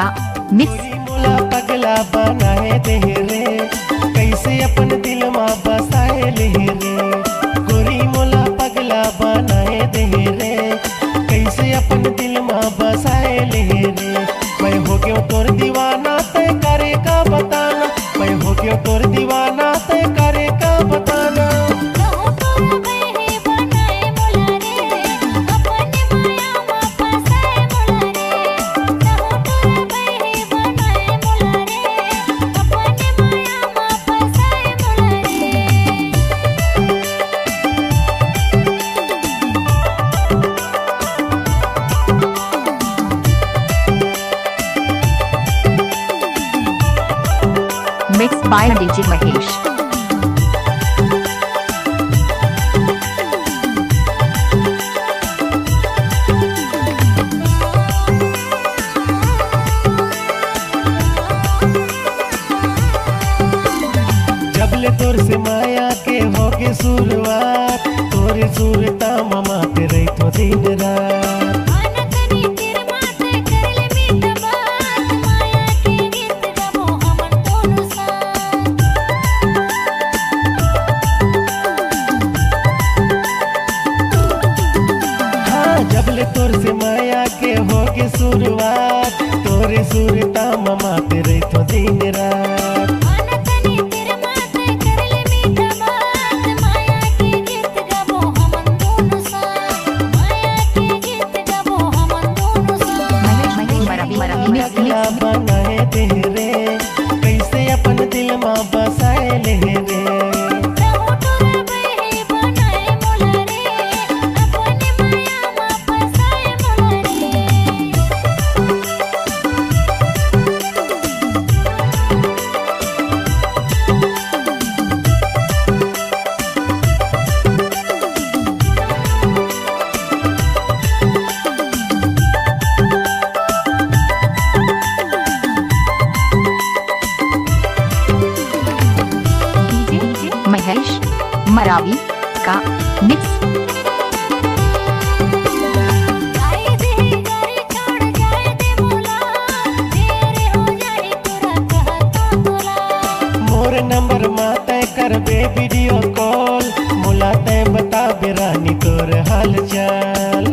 का मिक्स। मोला पगला बनाए दे रे, कैसे अपन दिल में बसाए ले रे। गोरी मोला पगला बनाए दे रे, कैसे अपन दिल में बसाए ले रे। मैं हो गया तोर दीवाना तय करे का बताना, मैं हो गया तोर दीवाना तय करे का बताना। Mix by DJ Mahesh. जबले तोर से माया के होगे शुरुआत, तोरे सूरता ममा पे रही तो दिन रात। जबले तोर से माया के होगे शुरुआत, तोरे सूरता ममा पे रही तो दिन रात। बनाए दे रे, कैसे अपन दिल में बसाए ले रे। महेश मरावी का मिक्स। मोर नंबर माता कर बे वीडियो कॉल, मोला तय बता बेरानी तोर हाल चाल।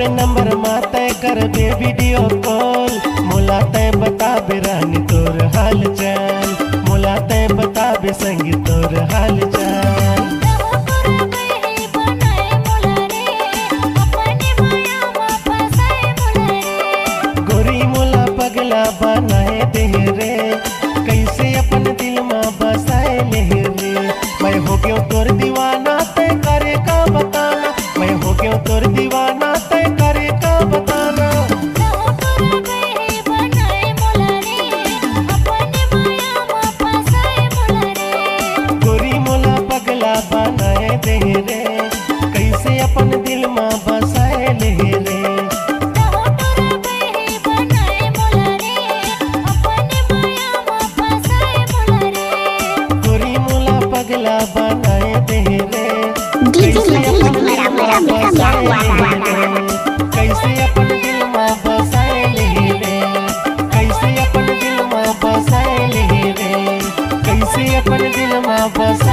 नंबर माता कर बे वीडियो कॉल, मोला तय बता बेरानी तोर हाल चाल। मोला तय बता बे संग तोर हाल चाल। गोरी मोला पगला बनाए दे रे, कैसे अपन दिल में बसाए ले रे। मैं हो गया तोर दीवाना तय करे का बताना, मैं हो गया तोर दीवाना तय करे का बताना। गोरी मोला पगला बनाए दे रे, कैसे अपन दिल में बसाए ले रे। गोरी मोला पगला बनाए दे रे, कैसे अपन दिल में बसाए ले रे। कैसे अपन दिल में बसाए ले रे, कैसे अपन दिल में बसाए ले रे, कैसे अपन दिल में बसाए।